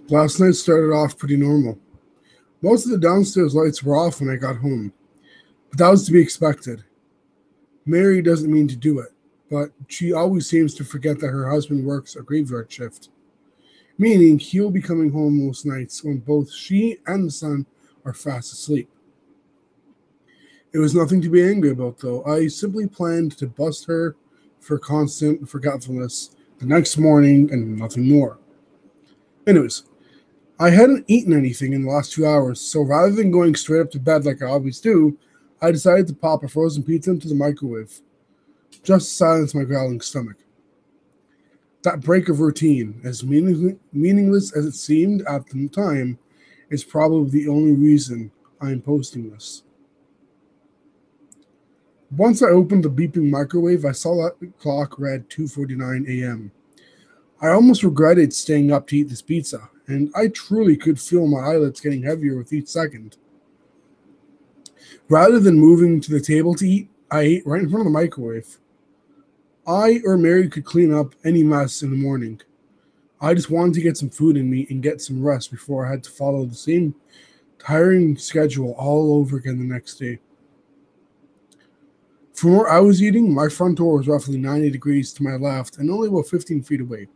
Last night started off pretty normal. Most of the downstairs lights were off when I got home, but that was to be expected. Mary doesn't mean to do it, but she always seems to forget that her husband works a graveyard shift, meaning he'll be coming home most nights when both she and the son are fast asleep. It was nothing to be angry about, though. I simply planned to bust her for constant forgetfulness the next morning and nothing more. Anyways, I hadn't eaten anything in the last 2 hours, so rather than going straight up to bed like I always do, I decided to pop a frozen pizza into the microwave, just to silence my growling stomach. That break of routine, as meaningless as it seemed at the time, is probably the only reason I'm posting this. Once I opened the beeping microwave, I saw that the clock read 2:49 a.m. I almost regretted staying up to eat this pizza, and I truly could feel my eyelids getting heavier with each second. Rather than moving to the table to eat, I ate right in front of the microwave. I or Mary could clean up any mess in the morning. I just wanted to get some food in me and get some rest before I had to follow the same tiring schedule all over again the next day. From where I was eating, my front door was roughly 90 degrees to my left and only about 15 feet away.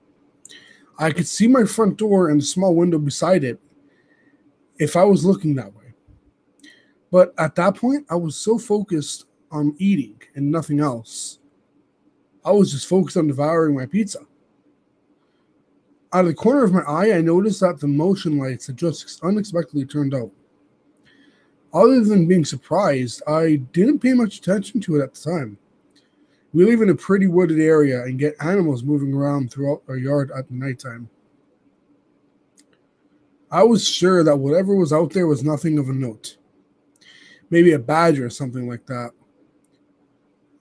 I could see my front door and the small window beside it if I was looking that way. But at that point, I was so focused on eating and nothing else. I was just focused on devouring my pizza. Out of the corner of my eye, I noticed that the motion lights had just unexpectedly turned out. Other than being surprised, I didn't pay much attention to it at the time. We live in a pretty wooded area and get animals moving around throughout our yard at nighttime. I was sure that whatever was out there was nothing of a note. Maybe a badger or something like that.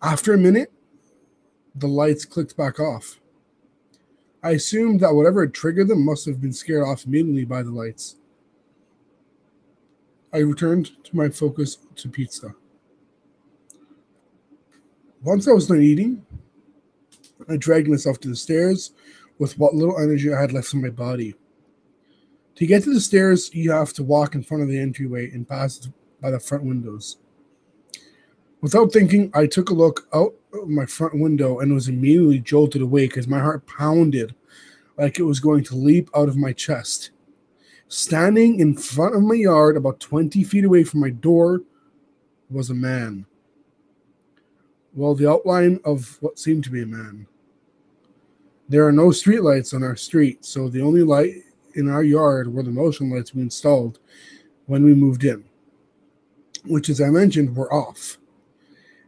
After a minute, the lights clicked back off. I assumed that whatever had triggered them must have been scared off immediately by the lights. I returned to my focus to pizza. Once I was done eating, I dragged myself to the stairs with what little energy I had left in my body. To get to the stairs, you have to walk in front of the entryway and pass by the front windows. Without thinking, I took a look out of my front window and was immediately jolted awake as my heart pounded like it was going to leap out of my chest. Standing in front of my yard, about 20 feet away from my door, was a man. Well, the outline of what seemed to be a man. There are no streetlights on our street, so the only light in our yard were the motion lights we installed when we moved in, which, as I mentioned, were off.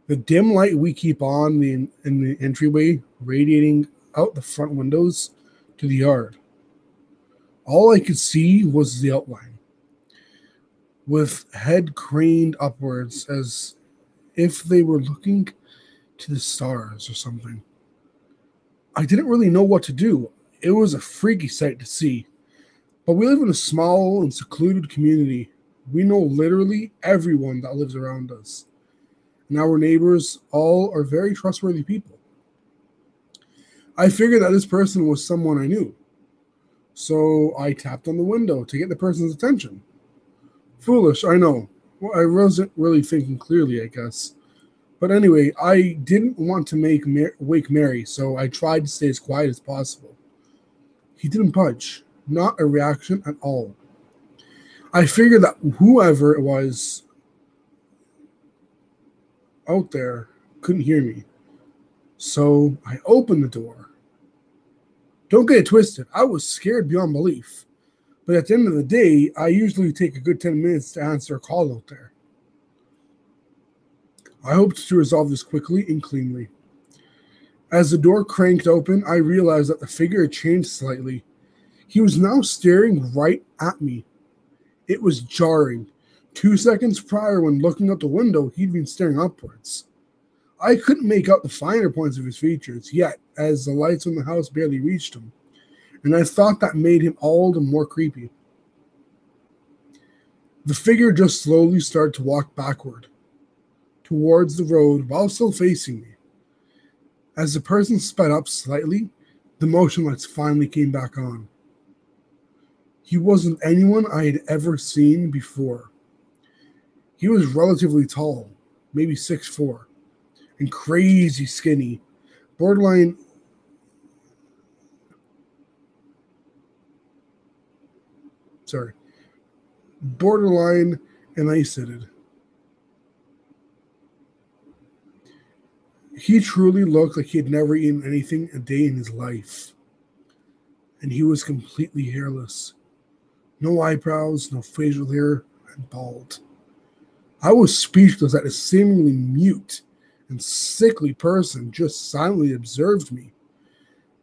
The dim light we keep on in the entryway radiating out the front windows to the yard. All I could see was the outline, with head craned upwards as if they were looking to the stars or something. I didn't really know what to do. It was a freaky sight to see. But we live in a small and secluded community. We know literally everyone that lives around us. And our neighbors all are very trustworthy people. I figured that this person was someone I knew. So I tapped on the window to get the person's attention. Foolish, I know. Well, I wasn't really thinking clearly, I guess. But anyway, I didn't want to wake Mary, so I tried to stay as quiet as possible. He didn't budge. Not a reaction at all. I figured that whoever it was out there couldn't hear me. So I opened the door. Don't get it twisted. I was scared beyond belief. But at the end of the day, I usually take a good 10 minutes to answer a call out there. I hoped to resolve this quickly and cleanly. As the door cranked open, I realized that the figure had changed slightly. He was now staring right at me. It was jarring. 2 seconds prior, when looking out the window, he'd been staring upwards. I couldn't make out the finer points of his features yet, as the lights in the house barely reached him, and I thought that made him all the more creepy. The figure just slowly started to walk backward, towards the road while still facing me. As the person sped up slightly, the motion lights finally came back on. He wasn't anyone I had ever seen before. He was relatively tall, maybe 6'4", and crazy skinny, borderline sorry, borderline emaciated. He truly looked like he had never eaten anything a day in his life. And he was completely hairless. No eyebrows, no facial hair, and bald. I was speechless at this seemingly mute and sickly person just silently observed me,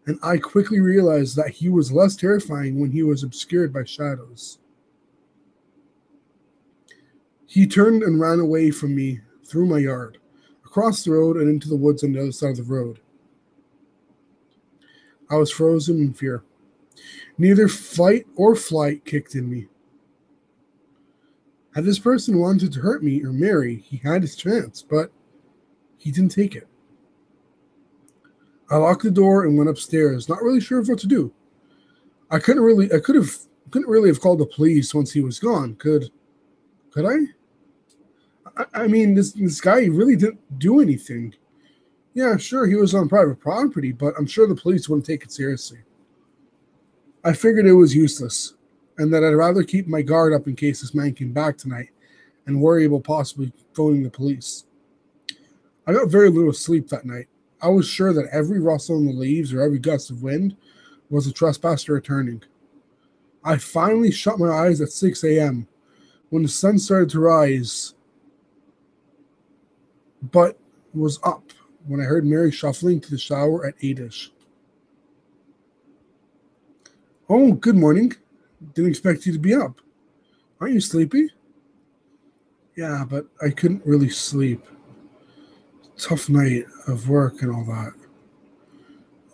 and I quickly realized that he was less terrifying when he was obscured by shadows. He turned and ran away from me through my yard, across the road and into the woods on the other side of the road. I was frozen in fear. Neither fight or flight kicked in me. Had this person wanted to hurt me or marry, he had his chance, but he didn't take it. I locked the door and went upstairs, not really sure what to do. Couldn't really have called the police once he was gone. Could I? I mean, this guy really didn't do anything. Yeah, sure, he was on private property, but I'm sure the police wouldn't take it seriously. I figured it was useless, and that I'd rather keep my guard up in case this man came back tonight and worry about possibly phoning the police. I got very little sleep that night. I was sure that every rustle in the leaves or every gust of wind was a trespasser returning. I finally shut my eyes at 6 a.m. when the sun started to rise, but was up when I heard Mary shuffling to the shower at 8ish. Oh, good morning. Didn't expect you to be up. Aren't you sleepy? Yeah, but I couldn't really sleep. Tough night of work and all that.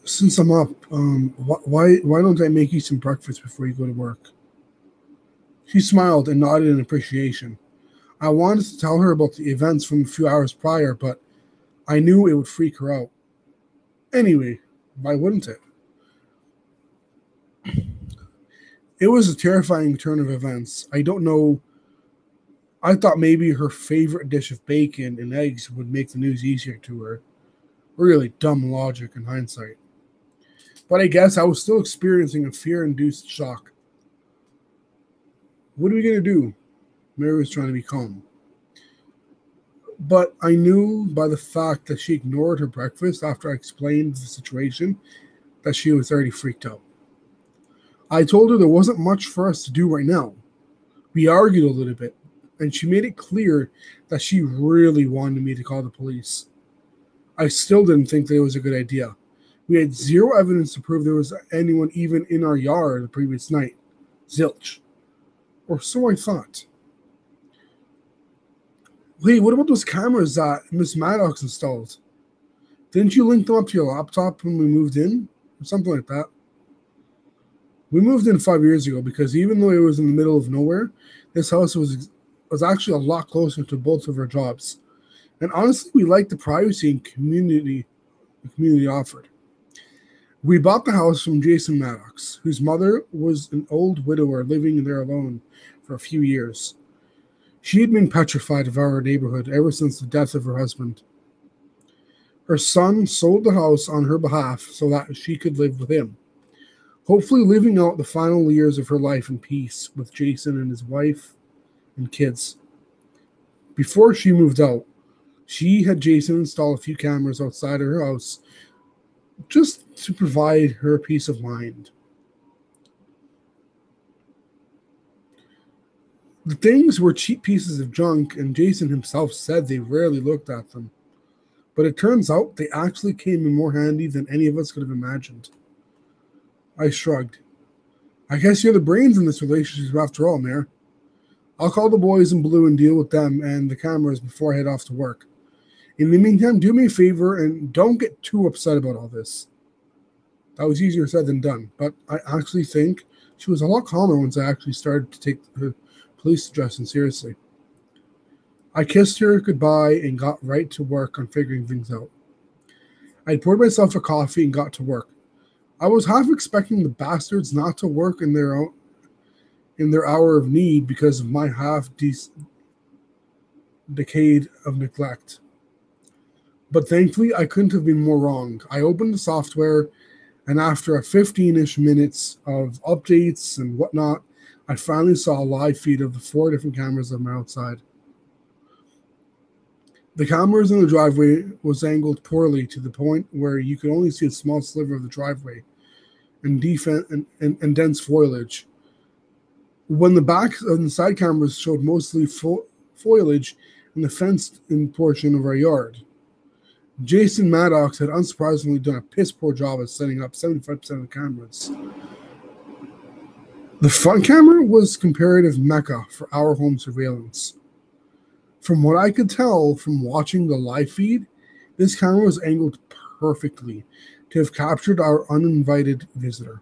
Since I'm up, why don't I make you some breakfast before you go to work? She smiled and nodded in appreciation. I wanted to tell her about the events from a few hours prior, but I knew it would freak her out. Anyway, why wouldn't it? It was a terrifying turn of events. I don't know. I thought maybe her favorite dish of bacon and eggs would make the news easier to her. Really dumb logic in hindsight. But I guess I was still experiencing a fear-induced shock. What are we going to do? Mary was trying to be calm. But I knew by the fact that she ignored her breakfast after I explained the situation that she was already freaked out. I told her there wasn't much for us to do right now. We argued a little bit, and she made it clear that she really wanted me to call the police. I still didn't think that it was a good idea. We had zero evidence to prove there was anyone even in our yard the previous night. Zilch. Or so I thought. Hey, what about those cameras that Miss Maddox installed? Didn't you link them up to your laptop when we moved in? Or something like that. We moved in 5 years ago because even though it was in the middle of nowhere, this house was actually a lot closer to both of our jobs. And honestly, we liked the privacy and community the community offered. We bought the house from Jason Maddox, whose mother was an old widower living there alone for a few years. She had been petrified of our neighborhood ever since the death of her husband. Her son sold the house on her behalf so that she could live with him, hopefully living out the final years of her life in peace with Jason and his wife and kids. Before she moved out, she had Jason install a few cameras outside her house just to provide her peace of mind. The things were cheap pieces of junk, and Jason himself said they rarely looked at them. But it turns out they actually came in more handy than any of us could have imagined. I shrugged. I guess you're the brains in this relationship after all, Mayor. I'll call the boys in blue and deal with them and the cameras before I head off to work. In the meantime, do me a favor and don't get too upset about all this. That was easier said than done, but I actually think she was a lot calmer once I actually started to take her police suggestion seriously. I kissed her goodbye and got right to work on figuring things out. I poured myself a coffee and got to work. I was half expecting the bastards not to work in their own in their hour of need because of my decade of neglect. But thankfully, I couldn't have been more wrong. I opened the software, and after a 15-ish minutes of updates and whatnot, I finally saw a live feed of the 4 different cameras on my outside. The cameras in the driveway was angled poorly to the point where you could only see a small sliver of the driveway and dense foliage. When the back and the side cameras showed mostly foliage in the fenced-in portion of our yard. Jason Maddox had unsurprisingly done a piss-poor job at setting up 75% of the cameras. The front camera was comparative mecca for our home surveillance. From what I could tell from watching the live feed, this camera was angled perfectly to have captured our uninvited visitor.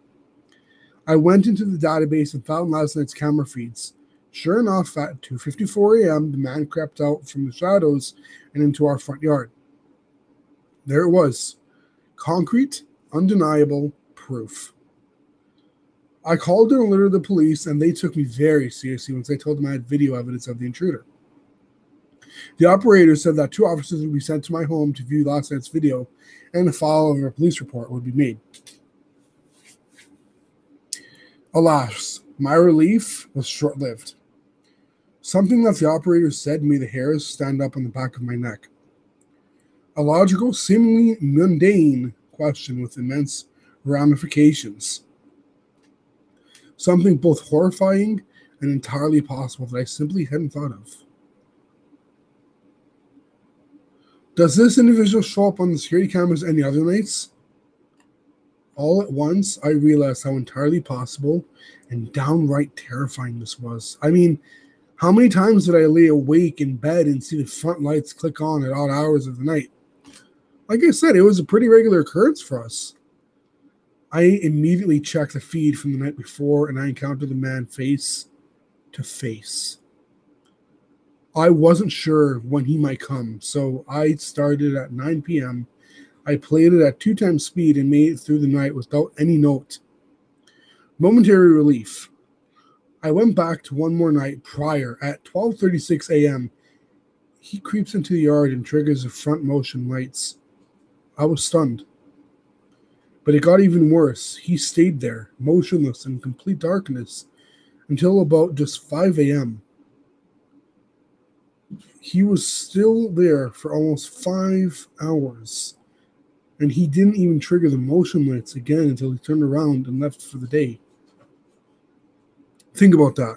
I went into the database and found last night's camera feeds. Sure enough, at 2:54 a.m., the man crept out from the shadows and into our front yard. There it was. Concrete, undeniable proof. I called and alerted the police, and they took me very seriously once I told them I had video evidence of the intruder. The operator said that 2 officers would be sent to my home to view last night's video, and a file of a police report would be made. Alas, my relief was short-lived. Something that the operator said made the hairs stand up on the back of my neck. A logical, seemingly mundane question with immense ramifications. Something both horrifying and entirely possible that I simply hadn't thought of. Does this individual show up on the security cameras any other nights? All at once, I realized how entirely possible and downright terrifying this was. I mean, how many times did I lay awake in bed and see the front lights click on at odd hours of the night? Like I said, it was a pretty regular occurrence for us. I immediately checked the feed from the night before, and I encountered the man face to face. I wasn't sure when he might come, so I started at 9 p.m. I played it at 2 times speed and made it through the night without any note. Momentary relief. I went back to one more night prior at 12:36 a.m. He creeps into the yard and triggers the front motion lights. I was stunned. But it got even worse. He stayed there, motionless in complete darkness, until about just 5 a.m. He was still there for almost 5 hours, and he didn't even trigger the motion lights again until he turned around and left for the day. Think about that.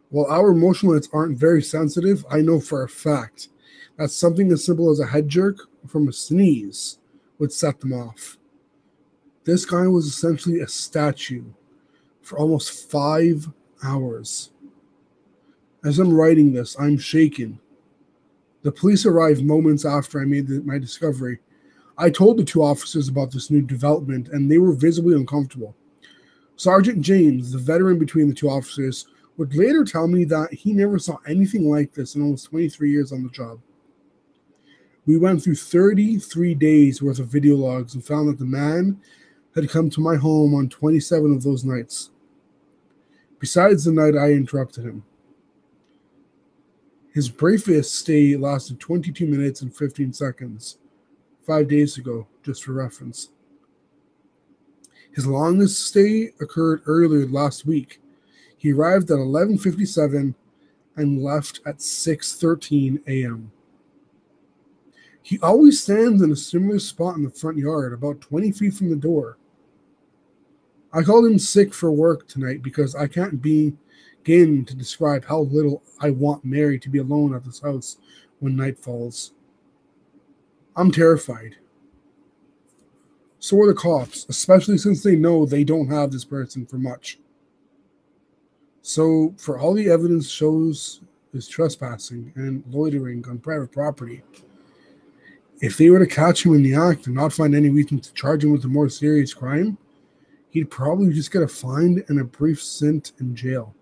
While our motion lights aren't very sensitive, I know for a fact that something as simple as a head jerk from a sneeze would set them off. This guy was essentially a statue for almost 5 hours. As I'm writing this, I'm shaken. The police arrived moments after I made my discovery. I told the 2 officers about this new development, and they were visibly uncomfortable. Sergeant James, the veteran between the 2 officers, would later tell me that he never saw anything like this in almost 23 years on the job. We went through 33 days worth of video logs and found that the man had come to my home on 27 of those nights, besides the night I interrupted him. His briefest stay lasted 22 minutes and 15 seconds, 5 days ago, just for reference. His longest stay occurred earlier last week. He arrived at 11:57 and left at 6:13 a.m. He always stands in a similar spot in the front yard, about 20 feet from the door. I called him sick for work tonight because I can't begin to describe how little I want Mary to be alone at this house when night falls. I'm terrified. So are the cops, especially since they know they don't have this person for much. So, for all the evidence shows is trespassing and loitering on private property, if they were to catch him in the act and not find any reason to charge him with a more serious crime, he'd probably just get a fine and a brief stint in jail.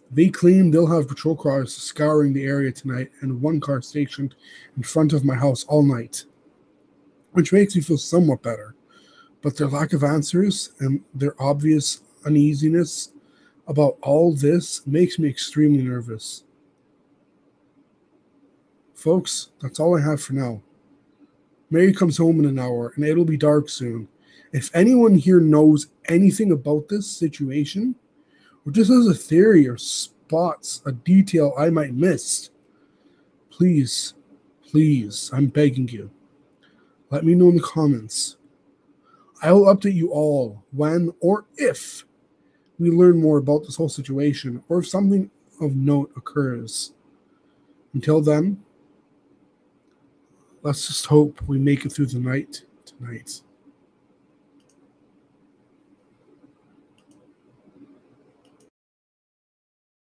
They claim they'll have patrol cars scouring the area tonight and 1 car stationed in front of my house all night, which makes me feel somewhat better. But their lack of answers and their obvious uneasiness about all this makes me extremely nervous. Folks, that's all I have for now. Mary comes home in an hour, and it'll be dark soon. If anyone here knows anything about this situation, or just has a theory or spots a detail I might miss, please, please, I'm begging you, let me know in the comments. I will update you all when or if we learn more about this whole situation, or if something of note occurs. Until then, let's just hope we make it through the night tonight.